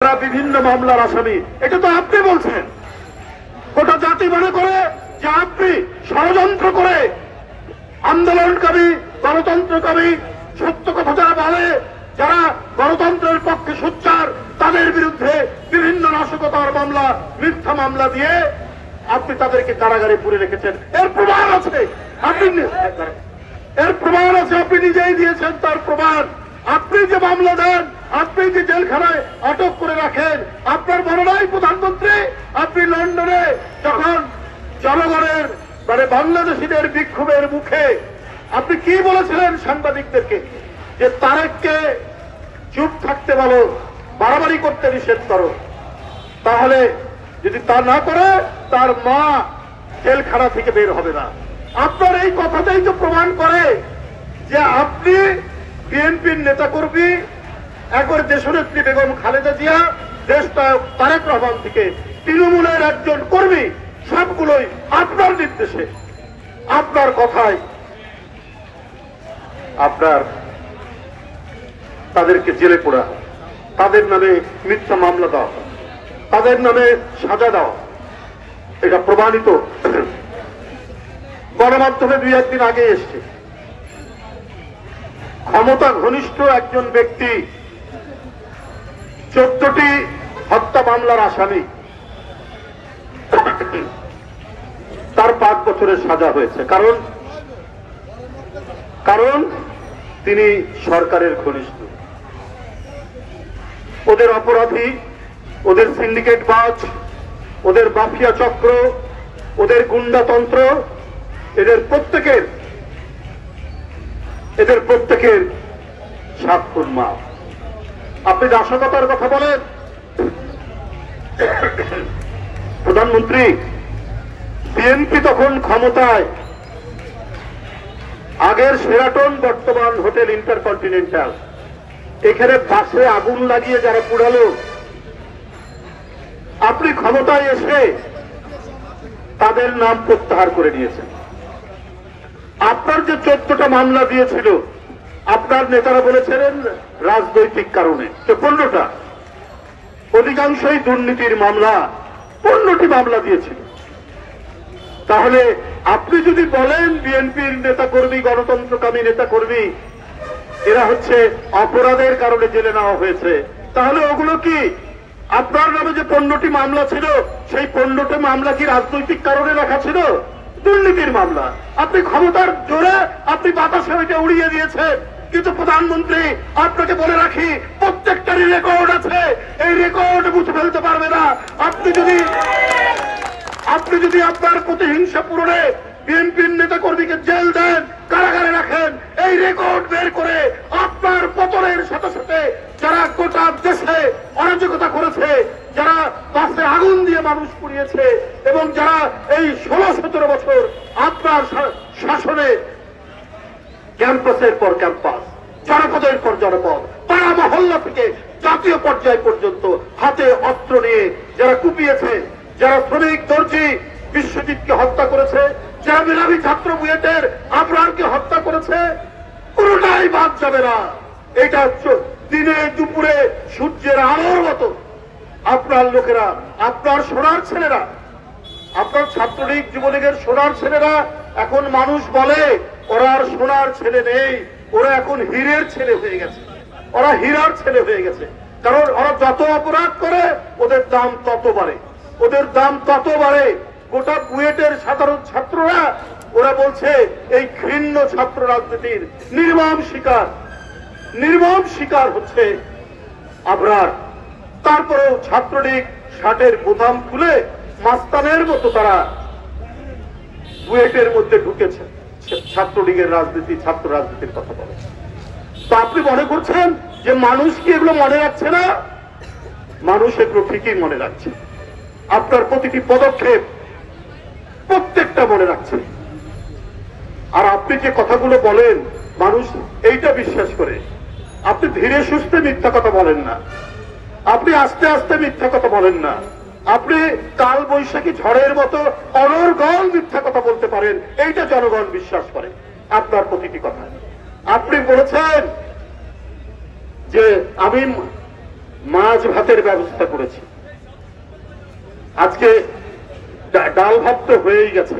বিভিন্ন মামলার আসামি, এটা তো আপনি বলছেন। গোটা জাতি মনে করে যে আপনি ষড়যন্ত্র করে আন্দোলনকারী, গণতন্ত্রকারী, সত্য কথা যারা বলে, যারা গণতন্ত্রের পক্ষে সোচ্চার, তাদের বিরুদ্ধে বিভিন্ন নাশকতার মামলা, মিথ্যা মামলা দিয়ে আপনি তাদেরকে কারাগারে পুরে রেখেছেন। এর প্রমাণ আছে, আপনি নিজেই দিয়েছেন তার প্রমাণ। আপনি যে মামলা দেন, আপনি যে জেলখানায় আটক করে রাখেন, আপনার মনে নাই প্রধানমন্ত্রী আপনি লন্ডনে যখন জনগণের বাংলাদেশিদের বিক্ষোভের মুখে আপনি কি বলেছিলেন সাংবাদিকদেরকে? যে তারেককে চুপ থাকতে বলো, বাড়াবাড়ি করতে নিষেধ করো, তাহলে যদি তা না করে তার মা জেলখানা থেকে বের হবে না। আপনার এই কথাটাই তো প্রমাণ করে যে আপনি বিএনপির নেতাকর্মী, একবার দেশনেত্রী বেগম খালেদা জিয়া, দেশনায়ক তারেক রহমান থেকে তৃণমূলের একজন কর্মী, সবগুলোই আপনার নির্দেশে, আপনার কথায় আপনার তাদেরকে জেলে পোড়া, তাদের নামে মিথ্যা মামলা দেওয়া, তাদের নামে সাজা দেওয়া, এটা প্রমাণিত গণমাধ্যমে দুই একদিন আগে এসছে। ক্ষমতা ঘনিষ্ঠ একজন ব্যক্তি 14টি হত্যা মামলার আসামি, তার 5 বছরের সাজা হয়েছে। কারণ তিনি সরকারের ঘনিষ্ঠ। ওদের অপরাধী, ওদের সিন্ডিকেট বাজ, ওদের মাফিয়া চক্র, ওদের গুন্ডাতন্ত্র, এদের প্রত্যেকের 7 খুন মাফ। আপনি নাশকতার কথা বলেন, প্রধানমন্ত্রী বিএনপি তখন ক্ষমতায়, আগের শেরাটন বর্তমান হোটেল ইন্টারকন্টিনেন্টাল, এখানে বাসে আগুন লাগিয়ে যারা পুড়ালো, আপনি ক্ষমতায় এসে তাদের নাম প্রত্যাহার করে নিয়েছেন। আপনার যে 14টা মামলা দিয়েছিল, আপনার নেতারা বলেছিলেন রাজনৈতিক কারণে, 15টা, অধিকাংশই দুর্নীতির মামলা, 15টি মামলা দিয়েছিল। তাহলে আপনি যদি বলেন বিএনপির নেতাকর্মী, গণতন্ত্রকামী নেতাকর্মী এরা হচ্ছে অপরাধের কারণে জেলে নেওয়া হয়েছে, তাহলে ওগুলো কি আপনার নামে যে 15টি মামলা ছিল, সেই 15টি মামলা কি রাজনৈতিক কারণে রাখা ছিল? দুর্নীতির মামলা। আপনি ক্ষমতার জোরে আপনি বাতাসে ওইটা উড়িয়ে দিয়েছেন। কিন্তু প্রধানমন্ত্রী আপনাকে বলে রাখি, প্রত্যেকটারই রেকর্ড আছে, এই রেকর্ড মুছে ফেলতে পারবে না। আপনি যদি আপনার প্রতিহিংসা পূরণে বিএনপির নেতা কর্মীকে জেল দেন, কারাগারে রাখেন, এই রেকর্ড বের করে আপনার পতনের সাথে সাথে যারা গোটা দেশে অরাজকতা করেছে, যারা বাসে আগুন দিয়ে মানুষ পুড়িয়েছে, এবং যারা এই 16-17 বছর আপনার শাসনে ক্যাম্পাসের পর ক্যাম্পাস, জনপদের পর জনপদ, পাড়া মহল্লা থেকে জাতীয় পর্যায় পর্যন্ত হাতে অস্ত্র নিয়ে যারা কুপিয়েছে, যারা শ্রমিক দর্জি বিশ্বজিৎকে হত্যা করেছে, যারা মেধাবী ছাত্র বুয়েটের আবরারকে হত্যা করেছে, কোনটাই বাদ যাবে না। এটা দিনে দুপুরে সূর্যের আলোর মতো আপনার লোকেরা, আপনার সোনার ছেলেরা, আপনার ছাত্রলীগ যুবলীগের সোনার ছেলেরা, এখন মানুষ বলে ওরা আর সোনার ছেলে নেই, ওরা এখন হীরের ছেলে হয়ে গেছে, ওরা হীরার ছেলে হয়ে গেছে। কারণ ওরা যত অপরাধ করে ওদের দাম তত বাড়ে, ওদের দাম তত বাড়ে। গোটা বুয়েটের সাধারণ ছাত্ররা ওরা বলছে এই ঘৃণ্য ছাত্র রাজনীতির নির্মম শিকার হচ্ছে আবরার। তারপরেও ছাত্রলীগ শার্টের বোতাম খুলে মাস্তানের মতো তারা বুয়েটের মধ্যে ঢুকেছে, ছাত্রলীগের রাজনীতি, ছাত্র রাজনীতির কথা বলে। তো আপনি মনে করছেন যে মানুষ কি এগুলো মনে রাখছে না? মানুষ এগুলো ঠিকই মনে রাখছে। আপনার প্রতিটি পদক্ষেপ প্রত্যেকটা মনে রাখছে। আর আপনি যে কথাগুলো বলেন মানুষ এইটা বিশ্বাস করে। আপনি ধীরে সুস্থে মিথ্যা কথা বলেন না, আপনি আস্তে আস্তে মিথ্যা কথা বলেন না, আপনি কাল বৈশাখী ঝড়ের মতো অনর্গল মিথ্যা কথা বলতে পারেন, এইটা জনগণ বিশ্বাস করে আপনার প্রতিটি কথা। আপনি বলেছেন যে আমি মাছ ভাতের ব্যবস্থা করেছি। আজকে ডাল ভাত তো হয়েই গেছে।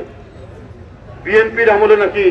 বিএনপির আমলে নাকি